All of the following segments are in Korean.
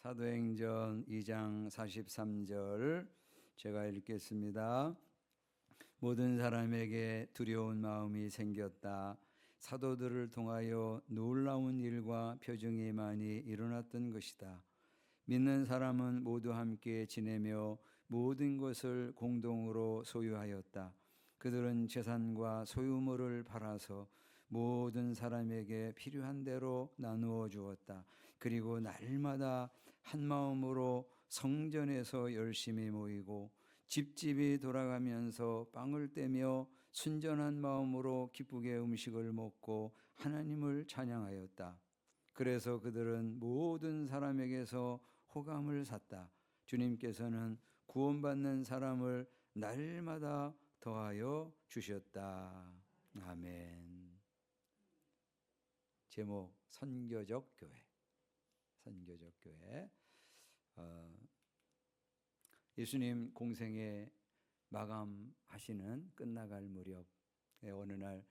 사도행전 2장 43절 제가 읽겠습니다. 모든 사람에게 두려운 마음이 생겼다. 사도들을 통하여 놀라운 일과 표징이 많이 일어났던 것이다. 믿는 사람은 모두 함께 지내며 모든 것을 공동으로 소유하였다. 그들은 재산과 소유물을 팔아서 모든 사람에게 필요한 대로 나누어 주었다. 그리고 날마다 한 마음으로 성전에서 열심히 모이고 집집이 돌아가면서 빵을 떼며 순전한 마음으로 기쁘게 음식을 먹고 하나님을 찬양하였다. 그래서 그들은 모든 사람에게서 호감을 샀다. 주님께서는 구원받는 사람을 날마다 더하여 주셨다. 아멘. 제목 선교적 교회. 선교적 교회. 예수님 공생에 마감하시는 끝나갈 무렵 어느 날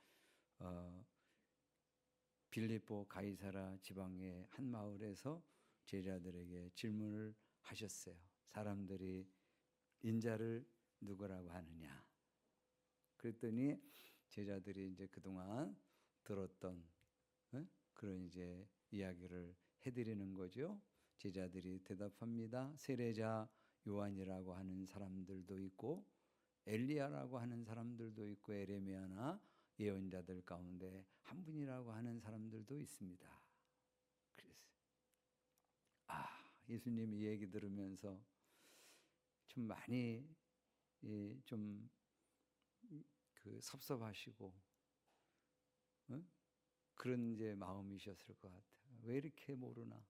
빌립보 가이사라 지방의 한 마을에서 제자들에게 질문을 하셨어요. 사람들이 인자를 누구라고 하느냐? 그랬더니 제자들이 이제 그동안 들었던 그런 이제 이야기를 해드리는 거죠. 제자들이 대답합니다. 세례자 요한이라고 하는 사람들도 있고 엘리야라고 하는 사람들도 있고 에레미야나 예언자들 가운데 한 분이라고 하는 사람들도 있습니다. 그래서 예수님이 이 얘기 들으면서 좀 많이 좀 섭섭하시고 그런 이제 마음이셨을 것 같아요. 왜 이렇게 모르나?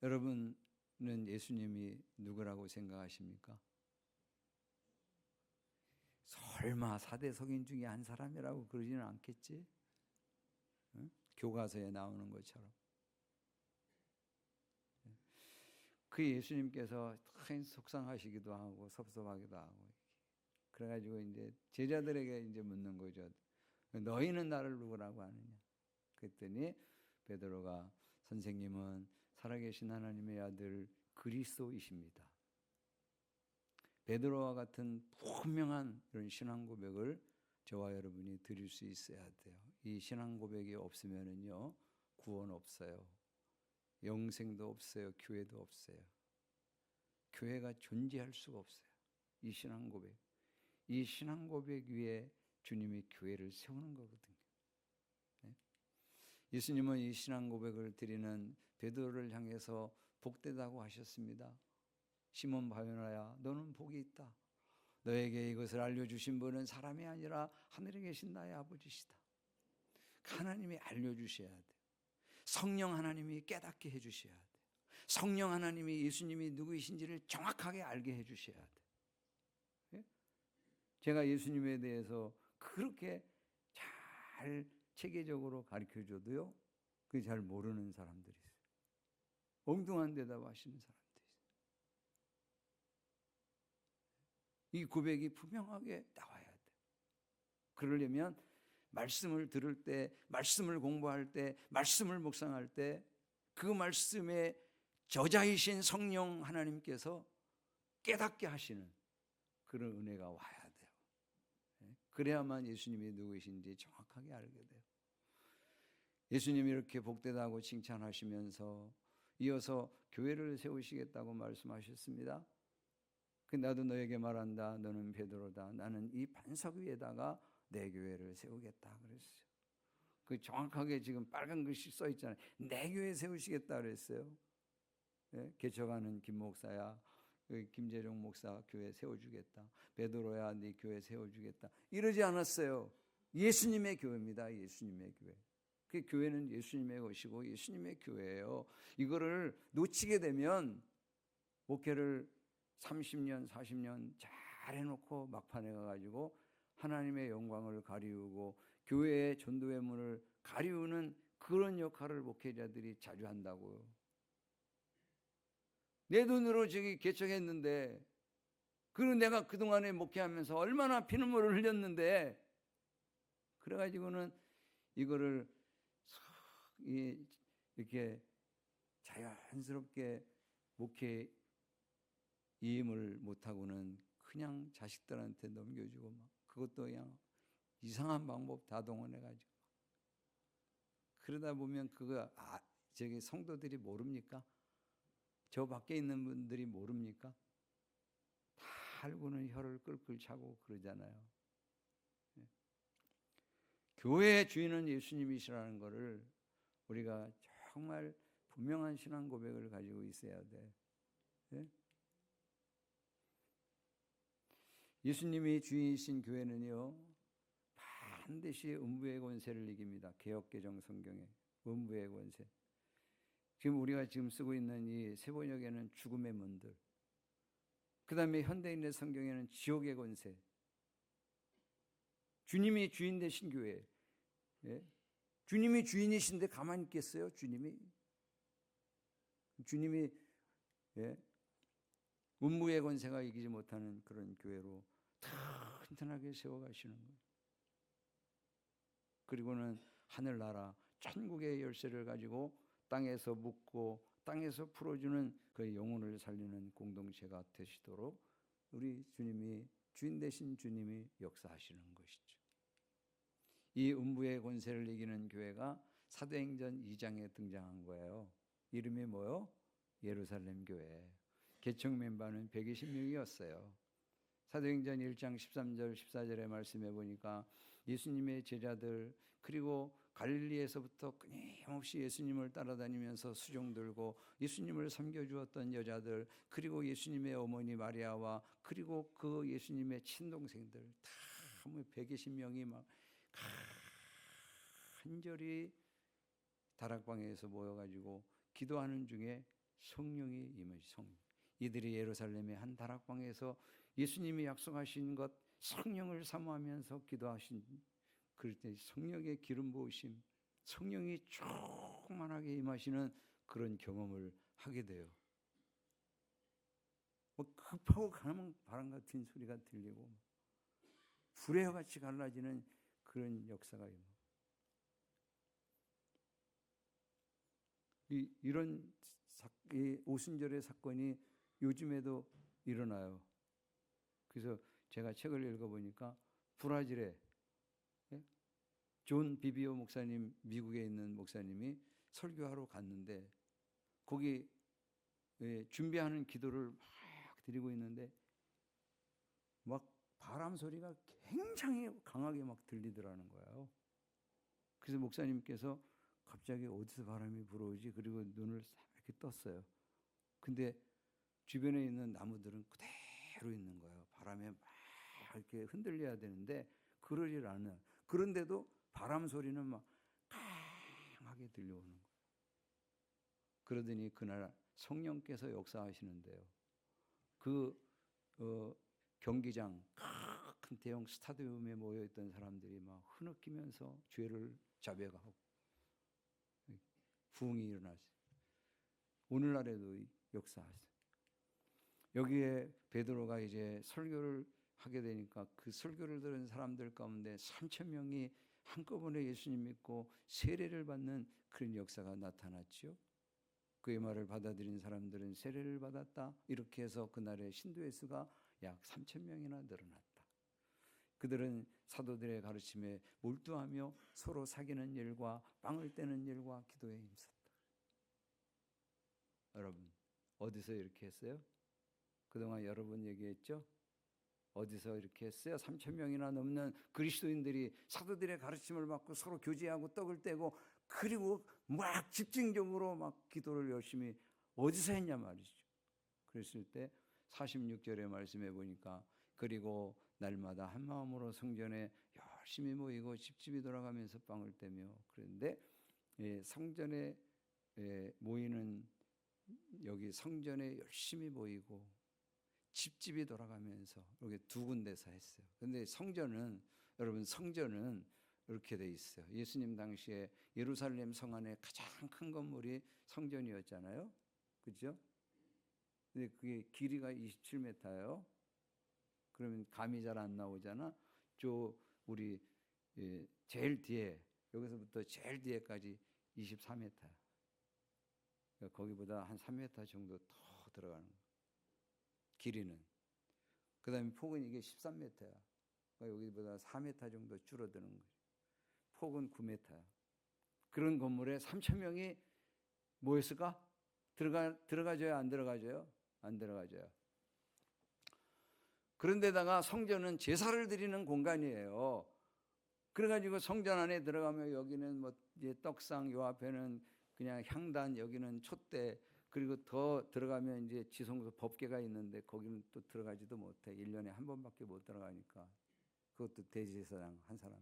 여러분은 예수님이 누구라고 생각하십니까? 설마 4대 석인 중에 한 사람이라고 그러지는 않겠지? 교과서에 나오는 것처럼. 그 예수님께서 속상하시기도 하고 섭섭하기도 하고, 그래가지고 이제 제자들에게 이제 묻는 거죠. 너희는 나를 누구라고 하느냐? 그랬더니 베드로가 선생님은 살아계신 하나님의 아들 그리스도이십니다. 베드로와 같은 분명한 이런 신앙 고백을 저와 여러분이 드릴 수 있어야 돼요. 이 신앙 고백이 없으면은요 구원 없어요. 영생도 없어요. 교회도 없어요. 교회가 존재할 수가 없어요. 이 신앙 고백. 이 신앙 고백 위에 주님이 교회를 세우는 거거든요. 예수님은 이 신앙 고백을 드리는 베드로를 향해서 복되다고 하셨습니다. 시몬 바요나야, 너는 복이 있다. 너에게 이것을 알려주신 분은 사람이 아니라 하늘에 계신 나의 아버지시다. 하나님이 알려주셔야 돼요. 성령 하나님이 깨닫게 해주셔야 돼요. 성령 하나님이 예수님이 누구이신지를 정확하게 알게 해주셔야 돼요. 제가 예수님에 대해서 그렇게 잘 체계적으로 가르쳐줘도요, 그게 잘 모르는 사람들이 있어요. 엉뚱한 대답 하시는 사람들이 있어요. 이 고백이 분명하게 나와야 돼요. 그러려면 말씀을 들을 때, 말씀을 공부할 때, 말씀을 묵상할 때 그 말씀의 저자이신 성령 하나님께서 깨닫게 하시는 그런 은혜가 와야 돼요. 그래야만 예수님이 누구이신지 정확하게 알게 돼요. 예수님이 이렇게 복되다고 칭찬하시면서 이어서 교회를 세우시겠다고 말씀하셨습니다. 나도 너에게 말한다. 너는 베드로다. 나는 이 반석 위에다가 내 교회를 세우겠다 그랬어요. 그 정확하게 지금 빨간 글씨 써 있잖아요. 내 교회 세우시겠다 그랬어요. 개척하는 김 목사야, 김재룡 목사 교회 세워주겠다. 베드로야, 네 교회 세워주겠다. 이러지 않았어요. 예수님의 교회입니다. 예수님의 교회. 그 교회는 예수님의 것이고 예수님의 교회예요. 이거를 놓치게 되면 목회를 30년, 40년 잘 해놓고 막판에 가가지고 하나님의 영광을 가리우고 교회의 전도의 문을 가리우는 그런 역할을 목회자들이 자주 한다고요. 내 돈으로 저기 개척했는데, 그리고 내가 그동안에 목회하면서 얼마나 피눈물을 흘렸는데, 그래가지고는 이거를 이렇게 자연스럽게 목회 이임을 못하고는 그냥 자식들한테 넘겨주고 막 그것도 그냥 이상한 방법 다 동원해가지고 그러다 보면 그거 저기 성도들이 모릅니까? 저 밖에 있는 분들이 모릅니까? 다 알고는 혀를 끌끌 차고 그러잖아요. 교회의 주인은 예수님이시라는 것을 우리가 정말 분명한 신앙 고백을 가지고 있어야 돼. 예? 예수님이 주인이신 교회는요, 반드시 음부의 권세를 이깁니다. 개역개정 성경에 음부의 권세. 지금 우리가 지금 쓰고 있는 이 세번역에는 죽음의 문들, 그 다음에 현대인의 성경에는 지옥의 권세. 주님이 주인 되신 교회. 예? 주님이 주인이신데 가만히 있겠어요? 주님이 예? 음부의 권세가 이기지 못하는 그런 교회로 튼튼하게 세워가시는 거예요. 그리고는 하늘나라 천국의 열쇠를 가지고 땅에서 묻고 땅에서 풀어주는 그 영혼을 살리는 공동체가 되시도록 우리 주님이 주인 되신 주님이 역사하시는 것이죠. 이 음부의 권세를 이기는 교회가 사도행전 2장에 등장한 거예요. 이름이 뭐요? 예루살렘 교회. 개척 멤버는 120명이었어요. 사도행전 1장 13절 14절의 말씀해 보니까 예수님의 제자들 그리고 갈릴리에서부터 끊임없이 예수님을 따라다니면서 수종 들고 예수님을 섬겨주었던 여자들 그리고 예수님의 어머니 마리아와 그리고 그 예수님의 친동생들 다 120명이 막 간절히 다락방에서 모여가지고 기도하는 중에 성령이 임하시 성령. 이들이 예루살렘의 한 다락방에서 예수님이 약속하신 것 성령을 사모하면서 기도하신 그럴 때 성령의 기름 부으심, 성령이 충만하게 임하시는 그런 경험을 하게 돼요. 뭐 급하고 가는 바람 같은 소리가 들리고 불의 같이 갈라지는 그런 역사가 임하고 이런 이 오순절의 사건이 요즘에도 일어나요. 그래서 제가 책을 읽어보니까 브라질에 존 비비오 목사님, 미국에 있는 목사님이 설교하러 갔는데 거기 준비하는 기도를 막 드리고 있는데 막 바람 소리가 굉장히 강하게 막 들리더라는 거예요. 그래서 목사님께서 갑자기 어디서 바람이 불어오지? 그리고 눈을 이렇게 떴어요. 근데 주변에 있는 나무들은 그대로 있는 거예요. 바람에 막 이렇게 흔들려야 되는데 그러질 않아요. 그런데도 바람 소리는 막 강하게 들려오는 거예요. 그러더니 그날 성령께서 역사하시는데요. 그 경기장 큰 대형 스타디움에 모여있던 사람들이 막 흐느끼면서 죄를 자백하고 부흥이 일어났어요. 오늘날에도 역사하세요. 여기에 베드로가 이제 설교를 하게 되니까 그 설교를 들은 사람들 가운데 3,000명이 한꺼번에 예수님 믿고 세례를 받는 그런 역사가 나타났죠. 그의 말을 받아들인 사람들은 세례를 받았다. 이렇게 해서 그날의 신도의 수가 약 3,000명이나 늘어났다. 그들은 사도들의 가르침에 몰두하며 서로 사귀는 일과 빵을 떼는 일과 기도에 힘썼다. 여러분, 어디서 이렇게 했어요? 그동안 여러 번 얘기했죠? 어디서 이렇게 했어요? 3,000명이나 넘는 그리스도인들이 사도들의 가르침을 받고 서로 교제하고 떡을 떼고 그리고 막 집중적으로 막 기도를 열심히 어디서 했냐 말이죠. 그랬을 때 46절의 말씀해 보니까 그리고 날마다 한 마음으로 성전에 열심히 모이고 집집이 돌아가면서 빵을 떼며 그런데 성전에 모이는 여기 성전에 열심히 모이고 집집이 돌아가면서 여기 두 군데서 했어요. 그런데 성전은 여러분 성전은 이렇게 돼 있어요. 예수님 당시에 예루살렘 성 안에 가장 큰 건물이 성전이었잖아요. 그렇죠? 근데 그게 길이가 27m예요. 그러면 감이 잘 안 나오잖아. 저 우리 제일 뒤에 여기서부터 제일 뒤에까지 24m야. 거기보다 한 3m 정도 더 들어가는 거예요. 길이는. 그 다음에 폭은 이게 13m야. 여기보다 4m 정도 줄어드는 거죠. 폭은 9m야. 그런 건물에 3,000명이 모였을까? 들어가줘요? 안 들어가줘요? 안 들어가줘요. 그런데다가 성전은 제사를 드리는 공간이에요. 그래가지고 성전 안에 들어가면 여기는 뭐 이제 떡상, 요 앞에는 그냥 향단, 여기는 촛대, 그리고 더 들어가면 이제 지성소 법궤가 있는데 거기는 또 들어가지도 못해. 1년에 한 번밖에 못 들어가니까. 그것도 대제사장 한 사람.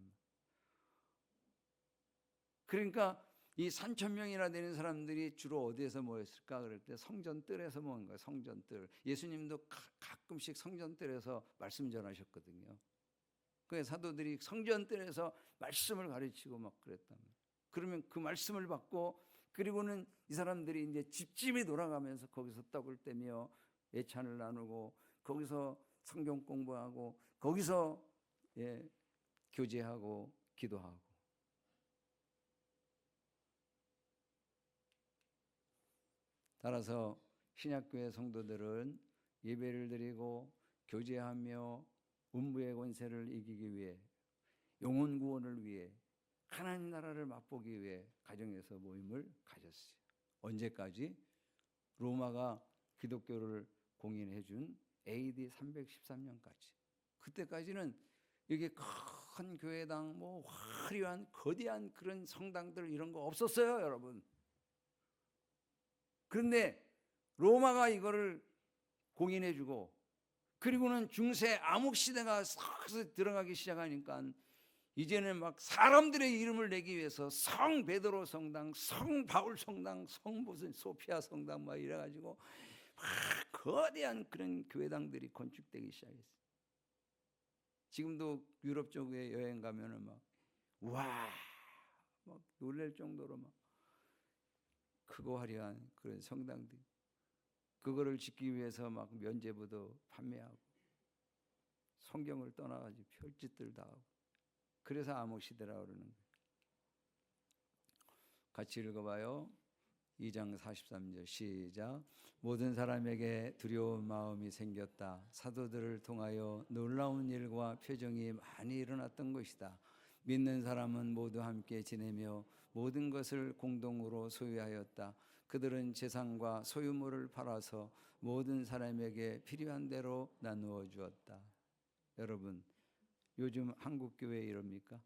그러니까 이 3,000명이나 되는 사람들이 주로 어디에서 모였을까? 그럴 때 성전뜰에서 모인 거예요. 성전뜰. 예수님도 가끔씩 성전뜰에서 말씀 전하셨거든요. 그래서 사도들이 성전뜰에서 말씀을 가르치고 막 그랬단 말이에요. 그러면 그 말씀을 받고, 그리고는 이 사람들이 이제 집집이 돌아가면서 거기서 떡을 떼며 예찬을 나누고, 거기서 성경 공부하고, 거기서 교제하고 기도하고. 따라서 신약교회 성도들은 예배를 드리고 교제하며 음부의 권세를 이기기 위해, 영혼 구원을 위해, 하나님 나라를 맛보기 위해 가정에서 모임을 가졌어요. 언제까지? 로마가 기독교를 공인해 준 AD 313년까지. 그때까지는 이게 큰 교회당, 뭐 화려한 거대한 그런 성당들 이런 거 없었어요, 여러분. 그런데 로마가 이거를 공인해 주고, 그리고는 중세 암흑 시대가 싹 들어가기 시작하니까 이제는 막 사람들의 이름을 내기 위해서 성 베드로 성당, 성 바울 성당, 성 무슨 소피아 성당 막 이래가지고 막 거대한 그런 교회당들이 건축되기 시작했어요. 지금도 유럽 쪽에 여행 가면은 막 와, 막 놀랄 정도로 막 크고 화려한 그런 성당들, 그거를 짓기 위해서 막 면죄부도 판매하고 성경을 떠나가지고 별짓들 다 하고. 그래서 암흑시대라고 그러는 거예요. 같이 읽어봐요. 2장 43절 시작. 모든 사람에게 두려운 마음이 생겼다. 사도들을 통하여 놀라운 일과 표정이 많이 일어났던 것이다. 믿는 사람은 모두 함께 지내며 모든 것을 공동으로 소유하였다. 그들은 재산과 소유물을 팔아서 모든 사람에게 필요한 대로 나누어 주었다. 여러분, 요즘 한국 교회 이럽니까?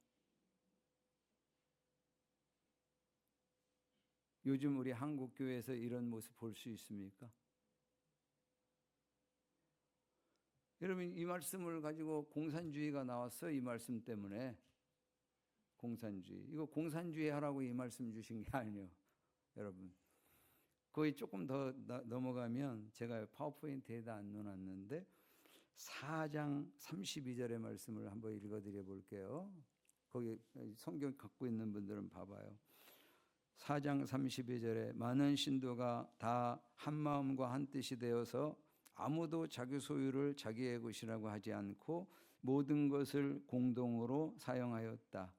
요즘 우리 한국 교회에서 이런 모습 볼 수 있습니까? 여러분, 이 말씀을 가지고 공산주의가 나왔어요. 이 말씀 때문에. 공산주의. 이거 공산주의 하라고 이 말씀 주신 게 아니에요. 여러분, 거기 조금 더 넘어가면, 제가 파워포인트에다 안 넣어놨는데 4장 32절의 말씀을 한번 읽어드려 볼게요. 거기 성경 갖고 있는 분들은 봐봐요. 4장 32절에 많은 신도가 다 한마음과 한뜻이 되어서 아무도 자기 소유를 자기의 것이라고 하지 않고 모든 것을 공동으로 사용하였다.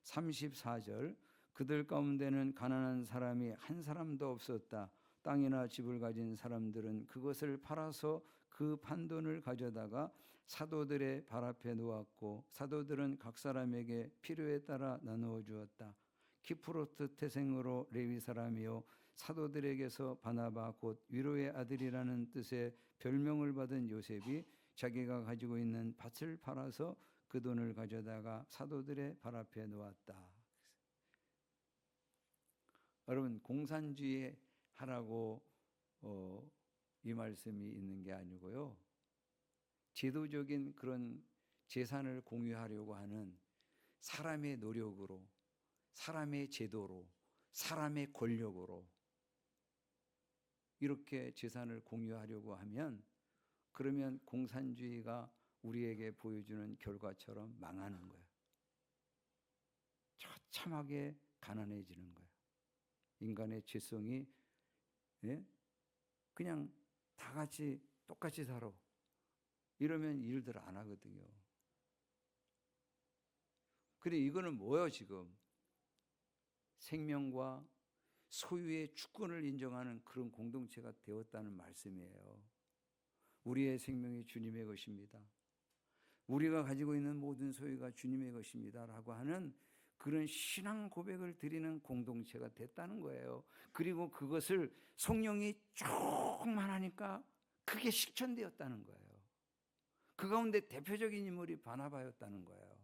34절, 그들 가운데는 가난한 사람이 한 사람도 없었다. 땅이나 집을 가진 사람들은 그것을 팔아서 그 판돈을 가져다가 사도들의 발 앞에 놓았고 사도들은 각 사람에게 필요에 따라 나누어 주었다. 키프로스 태생으로 레위 사람이요 사도들에게서 바나바 곧 위로의 아들이라는 뜻의 별명을 받은 요셉이 자기가 가지고 있는 밭을 팔아서 그 돈을 가져다가 사도들의 발 앞에 놓았다. 여러분, 공산주의 하라고 이 말씀이 있는 게 아니고요, 제도적인 그런 재산을 공유하려고 하는 사람의 노력으로, 사람의 제도로, 사람의 권력으로 이렇게 재산을 공유하려고 하면, 그러면 공산주의가 우리에게 보여주는 결과처럼 망하는 거예요. 처참하게 가난해지는 거예요. 인간의 죄성이 그냥 다 같이 똑같이 살아. 이러면 일들 안 하거든요. 그래, 이거는 뭐예요 지금? 생명과 소유의 주권을 인정하는 그런 공동체가 되었다는 말씀이에요. 우리의 생명이 주님의 것입니다. 우리가 가지고 있는 모든 소유가 주님의 것입니다 라고 하는 그런 신앙 고백을 드리는 공동체가 됐다는 거예요. 그리고 그것을 성령이 충만하니까 그게 실천되었다는 거예요. 그 가운데 대표적인 인물이 바나바였다는 거예요.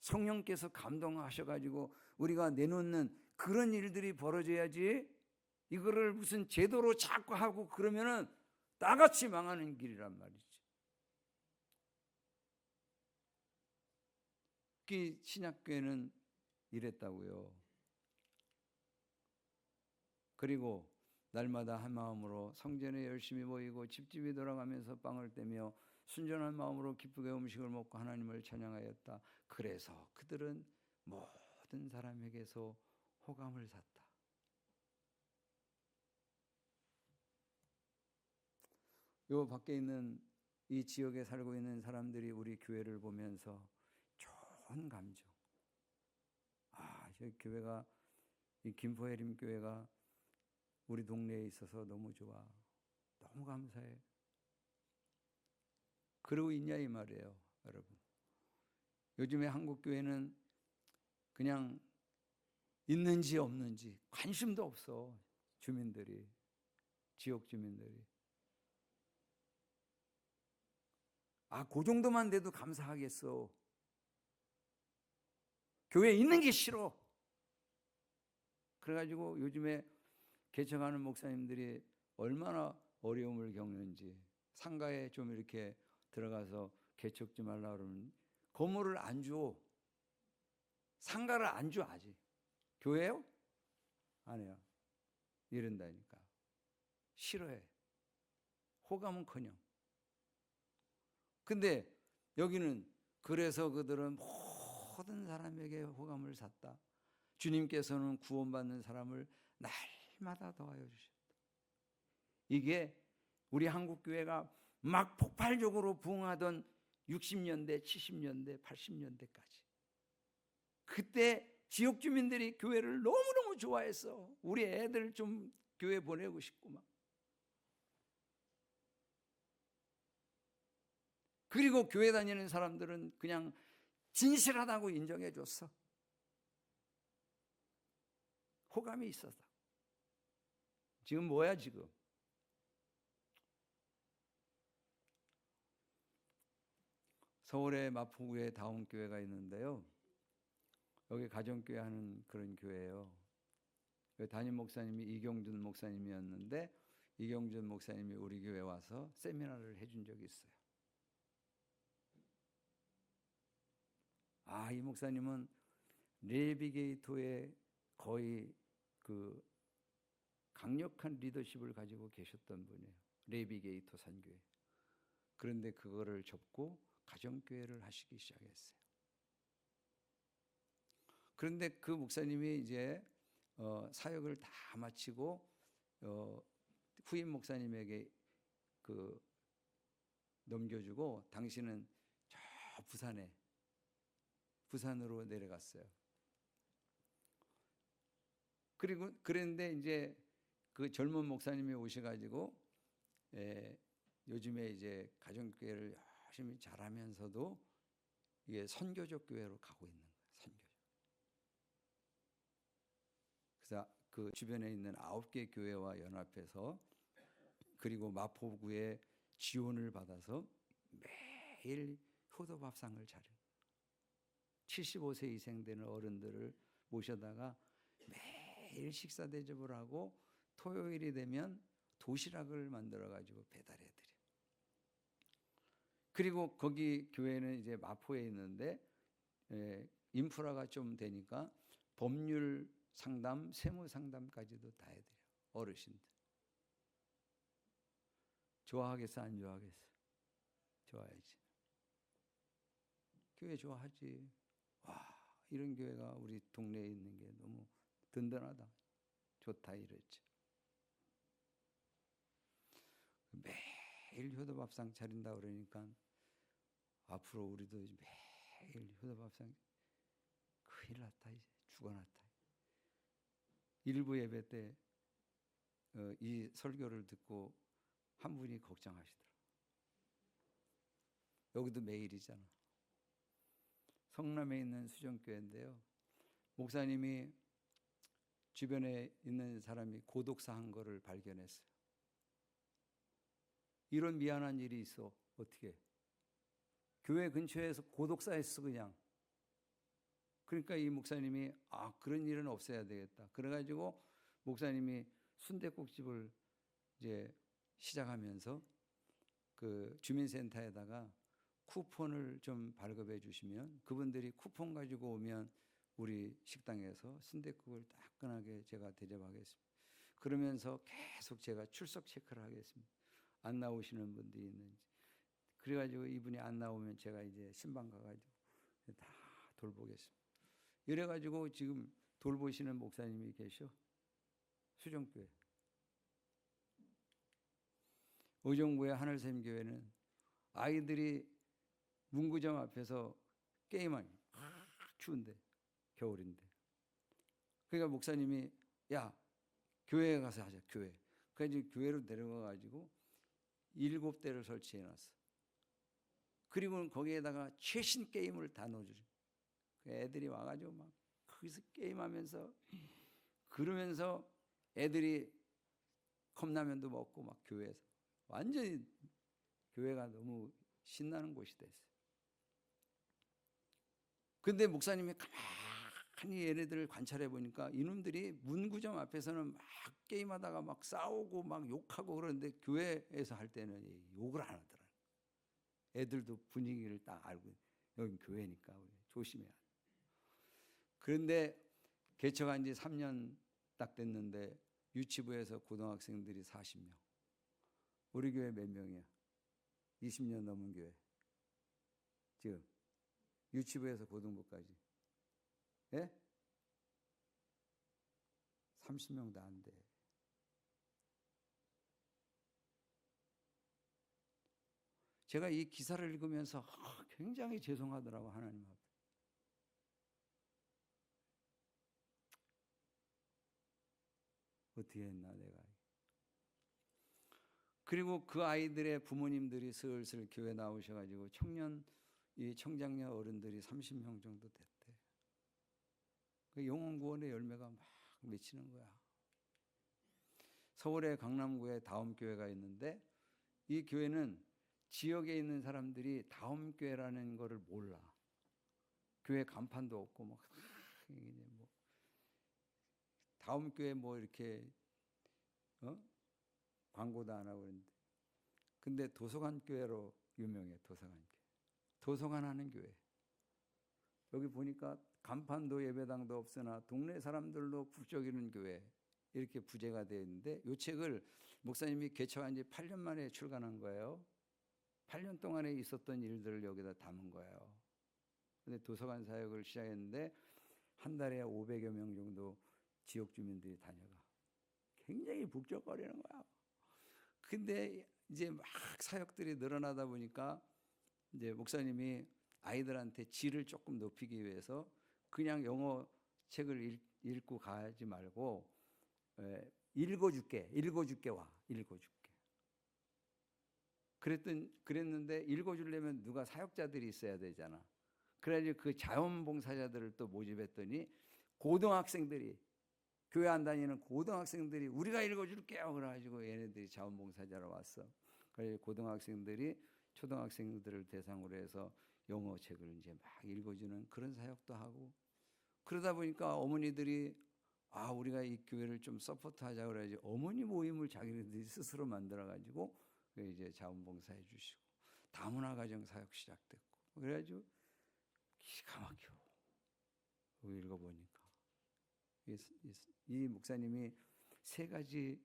성령께서 감동하셔가지고 우리가 내놓는 그런 일들이 벌어져야지, 이거를 무슨 제도로 자꾸 하고 그러면은 나같이 망하는 길이란 말이지. 특히 신약교회는 이랬다고요. 그리고 날마다 한 마음으로 성전에 열심히 모이고 집집이 돌아가면서 빵을 떼며 순전한 마음으로 기쁘게 음식을 먹고 하나님을 찬양하였다. 그래서 그들은 모든 사람에게서 호감을 샀다. 요 밖에 있는 이 지역에 살고 있는 사람들이 우리 교회를 보면서 좋은 감정. 저 교회가, 이 김포해림 교회가 우리 동네에 있어서 너무 좋아. 너무 감사해. 그러고 있냐 이 말이에요, 여러분. 요즘에 한국 교회는 그냥 있는지 없는지 관심도 없어. 주민들이, 지역 주민들이. 그 정도만 돼도 감사하겠어. 교회에 있는 게 싫어. 그래가지고 요즘에 개척하는 목사님들이 얼마나 어려움을 겪는지, 상가에 좀 이렇게 들어가서 개척 좀 하려고 그러면 건물을 안 줘. 상가를 안 줘. 아직. 교회요? 안 해요. 이런다니까. 싫어해. 호감은커녕. 근데 여기는 그래서 그들은 모든 사람에게 호감을 샀다. 주님께서는 구원받는 사람을 날마다 더하여 주셨다. 이게 우리 한국교회가 막 폭발적으로 부흥하던 60년대, 70년대, 80년대까지. 그때 지역 주민들이 교회를 너무너무 좋아했어. 우리 애들 좀 교회 보내고 싶고 막. 그리고 교회 다니는 사람들은 그냥 진실하다고 인정해 줬어. 호감이 있어서. 지금 뭐야 지금? 서울의 마포구에 다운교회가 있는데요. 여기 가정교회 하는 그런 교회예요. 담임 목사님이 이경준 목사님이었는데, 이경준 목사님이 우리 교회에 와서 세미나를 해준 적이 있어요. 이 목사님은 내비게이터의 거의 그 강력한 리더십을 가지고 계셨던 분이에요. 내비게이터 선교회. 그런데 그거를 접고 가정교회를 하시기 시작했어요. 그런데 그 목사님이 이제 사역을 다 마치고 후임 목사님에게 넘겨주고, 당신은 저 부산으로 내려갔어요. 그리고 그랬는데 이제 그 젊은 목사님이 오셔가지고 요즘에 이제 가정교회를 열심히 잘하면서도 이게 선교적 교회로 가고 있는 거예요. 선교적. 그래서 그 주변에 있는 9개 교회와 연합해서, 그리고 마포구에 지원을 받아서 매일 효도밥상을 차려. 75세 이상 되는 어른들을 모셔다가 매일 식사 대접을 하고, 토요일이 되면 도시락을 만들어 가지고 배달해 드려. 그리고 거기 교회는 이제 마포에 있는데 인프라가 좀 되니까 법률 상담, 세무 상담까지도 다 해드려. 어르신들. 좋아하겠어, 안 좋아하겠어? 좋아야지. 교회 좋아하지. 이런 교회가 우리 동네에 있는 게 너무 든든하다, 좋다 이랬지. 매일 효도밥상 차린다 그러니까 앞으로 우리도 매일 효도밥상, 큰일 났다, 이제 죽어났다. 일부 예배 때 이 설교를 듣고 한 분이 걱정하시더라고요. 여기도 매일이잖아. 성남에 있는 수정교회인데요. 목사님이 주변에 있는 사람이 고독사 한 거를 발견했어요. 이런 미안한 일이 있어. 어떻게? 교회 근처에서 고독사 했어 그냥. 그러니까 이 목사님이 그런 일은 없어야 되겠다. 그래가지고 목사님이 순댓국집을 이제 시작하면서 그 주민센터에다가 쿠폰을 좀 발급해 주시면 그분들이 쿠폰 가지고 오면 우리 식당에서 순댓국을 따끈하게 제가 대접하겠습니다. 그러면서 계속 제가 출석 체크를 하겠습니다. 안 나오시는 분들이 있는지. 그래가지고 이분이 안 나오면 제가 이제 신방 가가지고 다 돌보겠습니다. 이래가지고 지금 돌보시는 목사님이 계셔. 수정교회. 의정부의 하늘샘교회는 아이들이 문구점 앞에서 게임하니 추운데 겨울인데. 그러니까 목사님이 야 교회에 가서 하자 교회. 그래서 교회로 데려가가지고 7대를 설치해놨어. 그리고 거기에다가 최신 게임을 다 넣어주죠. 애들이 와가지고 막 거기서 게임하면서 그러면서 애들이 컵라면도 먹고 막 교회에서 완전히 교회가 너무 신나는 곳이 됐어요. 근데 목사님이 가만히 얘네들을 관찰해 보니까 이놈들이 문구점 앞에서는 막 게임하다가 막 싸우고 막 욕하고 그러는데 교회에서 할 때는 욕을 안 하더라. 애들도 분위기를 딱 알고 여긴 교회니까 우리 조심해야 돼. 그런데 개척한 지 3년 딱 됐는데 유치부에서 고등학생들이 40명. 우리 교회 몇 명이야? 20년 넘은 교회. 지금 유치부에서 고등부까지. 예? 30명도 안 돼. 제가 이 기사를 읽으면서 굉장히 죄송하더라고 하나님 앞에. 어떻게 했나 내가. 그리고 그 아이들의 부모님들이 슬슬 교회 나오셔가지고 청장년 어른들이 30명 정도 됐대. 그 영혼 구원의 열매가 막 맺히는 거야. 서울의 강남구에 다음교회가 있는데 이 교회는 지역에 있는 사람들이 다음교회라는 거를 몰라. 교회 간판도 없고 뭐 다음교회 뭐 이렇게 광고도 안 하고 그러는데 근데 도서관 교회로 유명해. 도서관 하는 교회. 여기 보니까 간판도 예배당도 없으나 동네 사람들로 북적이는 교회 이렇게 부제가 되어 있는데 이 책을 목사님이 개척한 지 8년 만에 출간한 거예요. 8년 동안에 있었던 일들을 여기다 담은 거예요. 근데 도서관 사역을 시작했는데 한 달에 500여 명 정도 지역 주민들이 다녀가. 굉장히 북적거리는 거야. 근데 이제 막 사역들이 늘어나다 보니까 이제 목사님이 아이들한테 질을 조금 높이기 위해서 그냥 영어 책을 읽고 가지 말고 읽어줄게 와 읽어줄게. 그랬는데 읽어주려면 누가 사역자들이 있어야 되잖아. 그래가지고 그 자원봉사자들을 또 모집했더니 고등학생들이 교회 안 다니는 고등학생들이 우리가 읽어줄게요. 그래가지고 얘네들이 자원봉사자로 왔어. 그래서 고등학생들이 초등학생들을 대상으로 해서 영어 책을 이제 막 읽어주는 그런 사역도 하고 그러다 보니까 어머니들이 우리가 이 교회를 좀 서포트하자 그래야지 어머니 모임을 자기네들이 스스로 만들어가지고 이제 자원봉사해 주시고 다문화 가정 사역 시작됐고 그래가지고 기가 막혀. 읽어보니까 이 목사님이 3가지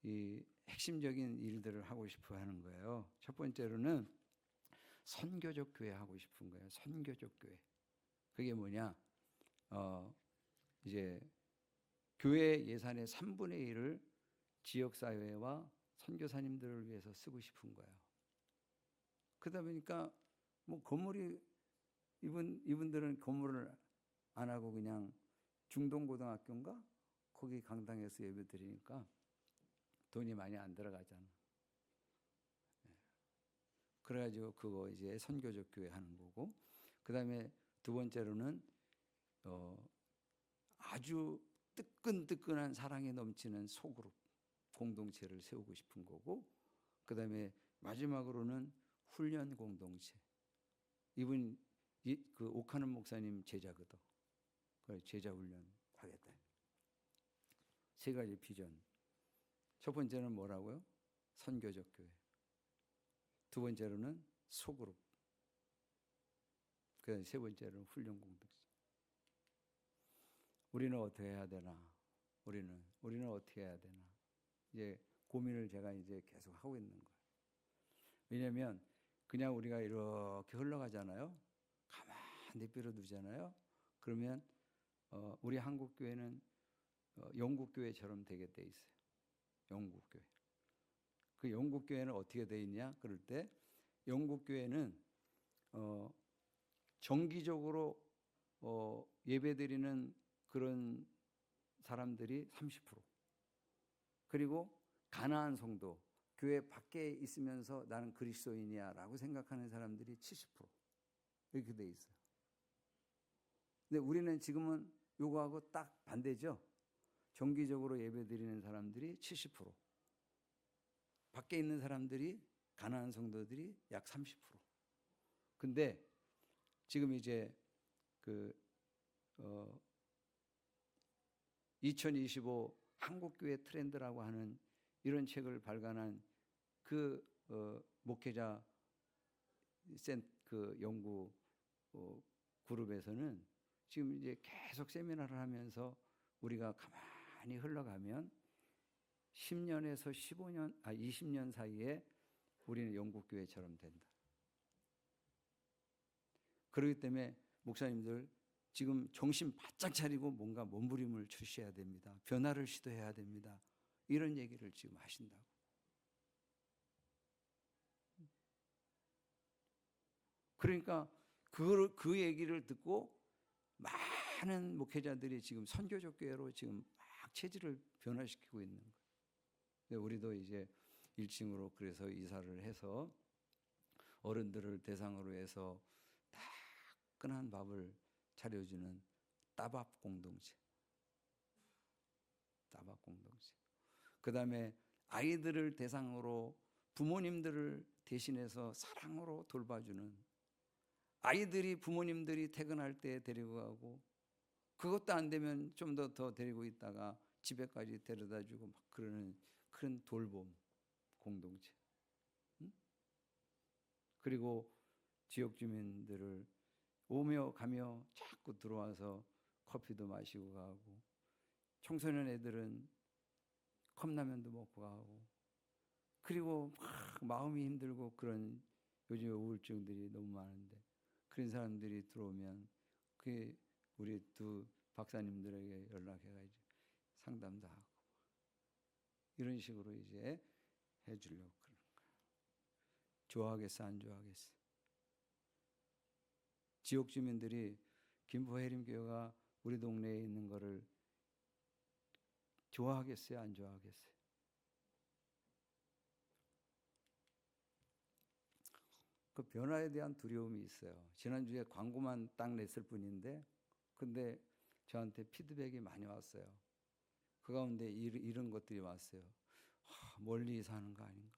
이 핵심적인 일들을 하고 싶어 하는 거예요. 첫 번째로는 선교적 교회 하고 싶은 거예요. 선교적 교회. 그게 뭐냐? 이제 교회 예산의 3분의 1을 지역사회와 선교사님들을 위해서 쓰고 싶은 거예요. 그러다 보니까 뭐 건물이 이분들은 건물을 안 하고 그냥 중동고등학교인가? 거기 강당에서 예배 드리니까 돈이 많이 안 들어가잖아. 그래가지고 그거 이제 선교적 교회 하는 거고, 그 다음에 두 번째로는 아주 뜨끈뜨끈한 사랑이 넘치는 소그룹 공동체를 세우고 싶은 거고, 그 다음에 마지막으로는 훈련 공동체. 이분 그 옥하는 목사님 제자거든. 제자 훈련 하겠다. 세 가지 비전. 첫 번째는 뭐라고요? 선교적 교회. 두 번째로는 소그룹. 그 세 번째로는 훈련 공동체. 우리는 어떻게 해야 되나? 우리는 어떻게 해야 되나? 이제 고민을 제가 이제 계속 하고 있는 거예요. 왜냐하면 그냥 우리가 이렇게 흘러가잖아요. 가만히 빌어두잖아요. 그러면 우리 한국 교회는 영국 교회처럼 되게 돼 있어요. 영국 교회. 그 영국 교회는 어떻게 돼 있냐? 그럴 때 영국 교회는 정기적으로 예배드리는 그런 사람들이 30%. 그리고 가나안 성도, 교회 밖에 있으면서 나는 그리스도인이야라고 생각하는 사람들이 70%. 이렇게 돼 있어요. 근데 우리는 지금은 요거하고 딱 반대죠. 정기적으로 예배드리는 사람들이 70%. 밖에 있는 사람들이, 가나안 성도들이 약 30%. 근데 지금 이제 2025 한국교회 트렌드라고 하는 이런 책을 발간한 그 목회자 그 연구 그룹에서는 지금 이제 계속 세미나를 하면서 우리가 가만히 흘러가면 10년에서 20년 사이에 우리는 영국교회처럼 된다. 그렇기 때문에 목사님들 지금 정신 바짝 차리고 뭔가 몸부림을 주셔야 됩니다. 변화를 시도해야 됩니다. 이런 얘기를 지금 하신다고. 그러니까 그 얘기를 듣고 많은 목회자들이 지금 선교적 교회로 지금 막 체질을 변화시키고 있는 거예요. 우리도 이제 1층으로 그래서 이사를 해서 어른들을 대상으로 해서 따끈한 밥을 차려주는 따밥 공동체. 따밥 공동체. 그 다음에 아이들을 대상으로 부모님들을 대신해서 사랑으로 돌봐주는, 아이들이 부모님들이 퇴근할 때 데리고 가고, 그것도 안 되면 좀 더 데리고 있다가 집에까지 데려다주고 막 그러는 그런 돌봄 공동체. 그리고 지역 주민들을 오며 가며 자꾸 들어와서 커피도 마시고 가고, 청소년 애들은 컵라면도 먹고 가고, 그리고 막 마음이 힘들고 그런 요즘에 우울증들이 너무 많은데 그런 사람들이 들어오면 그 우리 두 박사님들에게 연락해가지고 상담도 하고 이런 식으로 이제 해주려고 그러는 거야. 좋아하겠어, 안 좋아하겠어? 지역 주민들이 김포해림교회가 우리 동네에 있는 거를 좋아하겠어요, 안 좋아하겠어요? 그 변화에 대한 두려움이 있어요. 지난주에 광고만 딱 냈을 뿐인데, 근데 저한테 피드백이 많이 왔어요. 그 가운데 이런 것들이 왔어요. 멀리 사는 거 아닌가?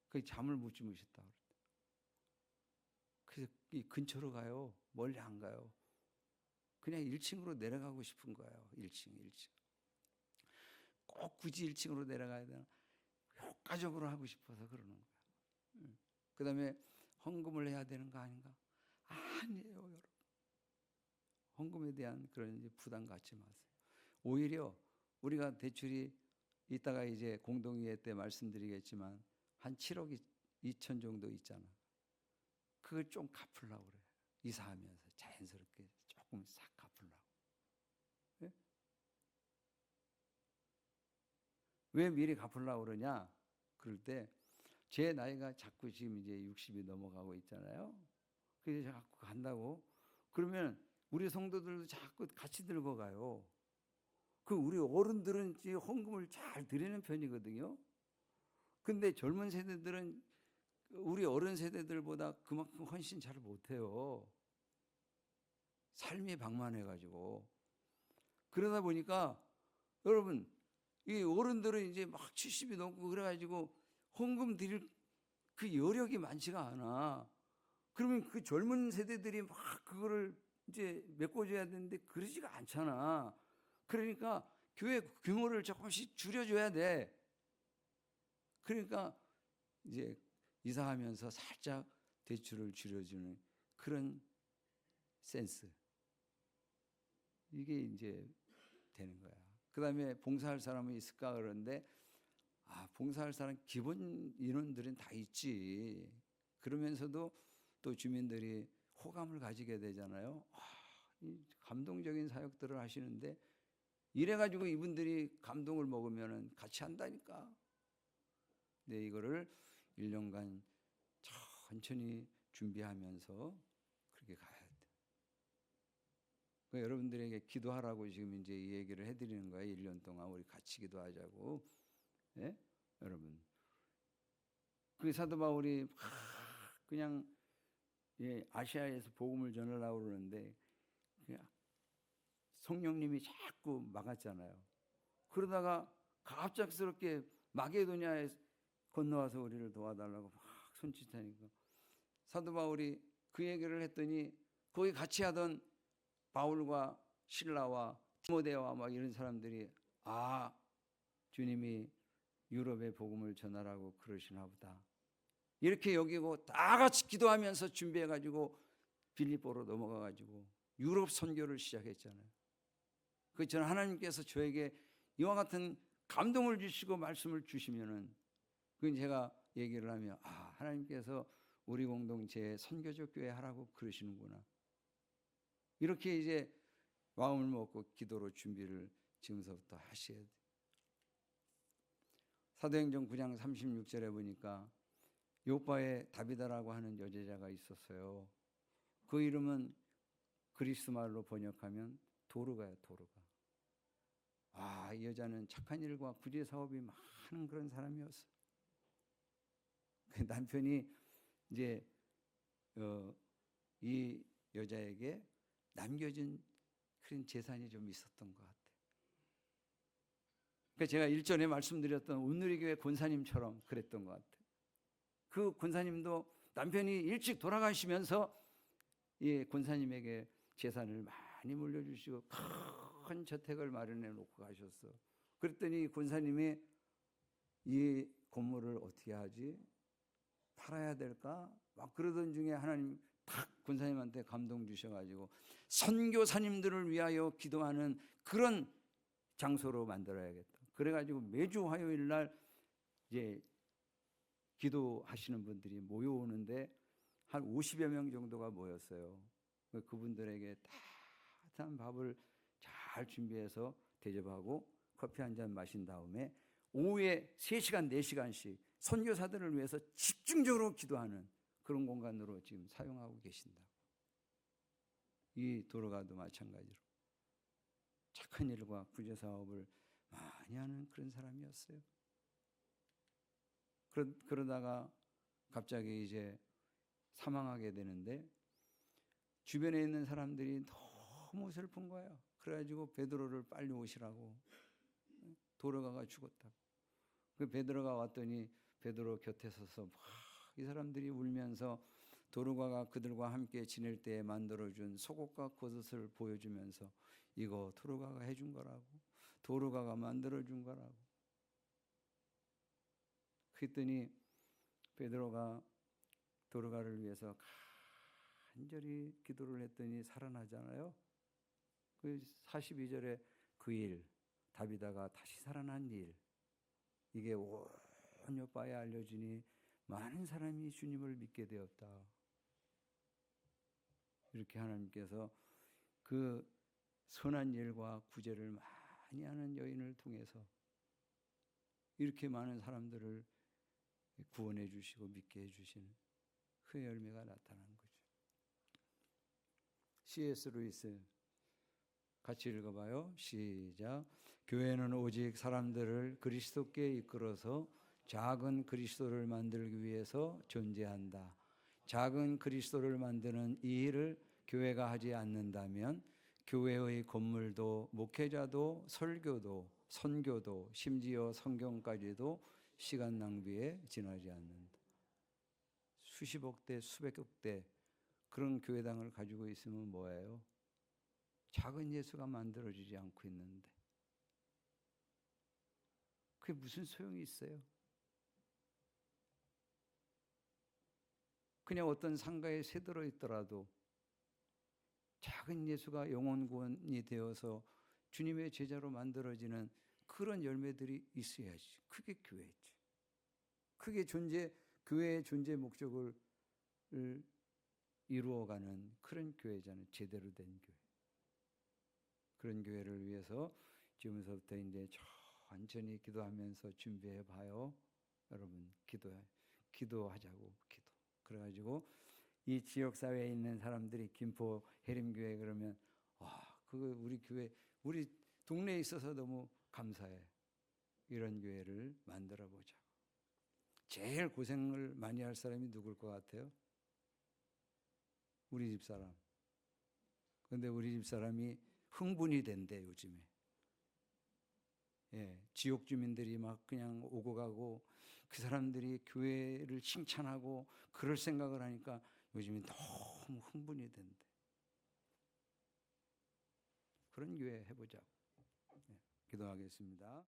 그 잠을 못 주무셨다. 그래서 이 근처로 가요. 멀리 안 가요. 그냥 1층으로 내려가고 싶은 거예요. 1층. 꼭 굳이 1층으로 내려가야 되나? 효과적으로 하고 싶어서 그러는 거예요. 그 다음에 헌금을 해야 되는 거 아닌가? 아니에요, 여러분. 헌금에 대한 그런 부담 갖지 마세요. 오히려 우리가 대출이 이따가 이제 공동회의 때 말씀드리겠지만 한 7억 2천 정도 있잖아. 그걸 좀 갚으려고 그래요. 이사하면서 자연스럽게 조금 싹 갚으려고. 네? 왜 미리 갚으려고 그러냐? 그럴 때 제 나이가 자꾸 지금 이제 60이 넘어가고 있잖아요. 그래서 자꾸 간다고. 그러면 우리 성도들도 자꾸 같이 들고 가요. 그 우리 어른들은 이제 헌금을 잘 드리는 편이거든요. 근데 젊은 세대들은 우리 어른 세대들보다 그만큼 훨씬 잘 못해요. 삶이 방만해가지고. 그러다 보니까 여러분, 이 어른들은 이제 막 70이 넘고 그래가지고 헌금 드릴 그 여력이 많지가 않아. 그러면 그 젊은 세대들이 막 그거를 이제 메꿔줘야 되는데 그러지가 않잖아. 그러니까 교회 규모를 조금씩 줄여줘야 돼. 그러니까 이제 이사하면서 살짝 대출을 줄여주는 그런 센스. 이게 이제 되는 거야. 그 다음에 봉사할 사람은 있을까 그러는데, 봉사할 사람 기본 인원들은 다 있지. 그러면서도 또 주민들이 호감을 가지게 되잖아요. 이 감동적인 사역들을 하시는데, 이래가지고 이분들이 감동을 먹으면 같이 한다니까. 근데 이거를 1년간 천천히 준비하면서 그렇게 가야 돼. 여러분들에게 기도하라고 지금 이제 이 얘기를 해드리는 거예요. 1년 동안 우리 같이 기도하자고. 예? 여러분. 그 사도 바울이 그냥 아시아에서 복음을 전하려고 그러는데 성령님이 자꾸 막았잖아요. 그러다가 갑작스럽게 마게도냐에 건너와서 우리를 도와달라고 막 손짓하니까 사도 바울이 그 얘기를 했더니 거기 같이 하던 바울과 실라와 디모데와 막 이런 사람들이 주님이 유럽의 복음을 전하라고 그러시나 보다. 이렇게 여기고 다 같이 기도하면서 준비해가지고 빌립보로 넘어가가지고 유럽 선교를 시작했잖아요. 저는 하나님께서 저에게 이와 같은 감동을 주시고 말씀을 주시면은 그건 제가 얘기를 하면 하나님께서 우리 공동체에 선교적 교회 하라고 그러시는구나. 이렇게 이제 마음을 먹고 기도로 준비를 지금서부터 하셔야 돼요. 사도행전 9장 36절에 보니까 요바에 다비다라고 하는 여제자가 있었어요. 그 이름은 그리스 말로 번역하면 도르가예요. 도르가. 이 여자는 착한 일과 구제 사업이 많은 그런 사람이었어요. 그 남편이 이제 이 여자에게 남겨진 그런 재산이 좀 있었던 것 같아요. 그러니까 제가 일전에 말씀드렸던 온누리교회 권사님처럼 그랬던 것 같아요. 그 권사님도 남편이 일찍 돌아가시면서 이 권사님에게 재산을 많이 물려주시고 큰 저택을 마련해 놓고 가셨어. 그랬더니 권사님이 이 건물을 어떻게 하지? 팔아야 될까? 막 그러던 중에 하나님 탁 권사님한테 감동 주셔가지고 선교사님들을 위하여 기도하는 그런 장소로 만들어야겠다. 그래가지고 매주 화요일 날 이제 기도하시는 분들이 모여오는데 한 50여 명 정도가 모였어요. 그분들에게 따뜻한 밥을 잘 준비해서 대접하고 커피 한 잔 마신 다음에 오후에 3시간, 4시간씩 선교사들을 위해서 집중적으로 기도하는 그런 공간으로 지금 사용하고 계신다. 이 도로가도 마찬가지로 착한 일과 구제 사업을 많이 하는 그런 사람이었어요. 그러다가 갑자기 이제 사망하게 되는데 주변에 있는 사람들이 너무 슬픈 거예요. 그래가지고 베드로를 빨리 오시라고. 도로가가 죽었다고. 그 베드로가 왔더니 베드로 곁에 서서 막 이 사람들이 울면서 도로가가 그들과 함께 지낼 때에 만들어준 속옷과 겉옷을 보여주면서 이거 도로가가 해준 거라고. 도로가가 만들어준 거라고. 그랬더니 베드로가 도로가를 위해서 간절히 기도를 했더니 살아나잖아요. 그 42절에 그 일, 다비다가 다시 살아난 일, 이게 온 요바에 알려지니 많은 사람이 주님을 믿게 되었다. 이렇게 하나님께서 그 선한 일과 구제를 많이 하는 여인을 통해서 이렇게 많은 사람들을 구원해 주시고 믿게 해 주시는 그 열매가 나타난 거죠. C.S. 루이스 같이 읽어봐요. 시작. 교회는 오직 사람들을 그리스도께 이끌어서 작은 그리스도를 만들기 위해서 존재한다. 작은 그리스도를 만드는 이 일을 교회가 하지 않는다면 교회의 건물도 목회자도 설교도 선교도 심지어 성경까지도 시간 낭비에 지나지 않는다. 수십억 대 수백억 대 그런 교회당을 가지고 있으면 뭐예요? 작은 예수가 만들어지지 않고 있는데 그게 무슨 소용이 있어요? 그냥 어떤 상가에 새들어 있더라도 작은 예수가 영혼 구원이 되어서 주님의 제자로 만들어지는 그런 열매들이 있어야지. 그게 교회지. 그게 교회의 존재 목적을 이루어가는 그런 교회잖아요. 제대로 된 교회. 그런 교회를 위해서 지금서부터 이제 천천히 기도하면서 준비해 봐요. 여러분 기도하자고 기도. 그래가지고 이 지역 사회에 있는 사람들이 김포 해림교회 그러면 그거 우리 교회 우리 동네에 있어서 너무 감사해. 이런 교회를 만들어 보자. 제일 고생을 많이 할 사람이 누굴 것 같아요? 우리 집사람. 그런데 우리 집사람이 흥분이 된대 요즘에. 예, 지역 주민들이 막 그냥 오고 가고 그 사람들이 교회를 칭찬하고 그럴 생각을 하니까 요즘에 너무 흥분이 된대. 그런 교회 해보자고. 예, 기도하겠습니다.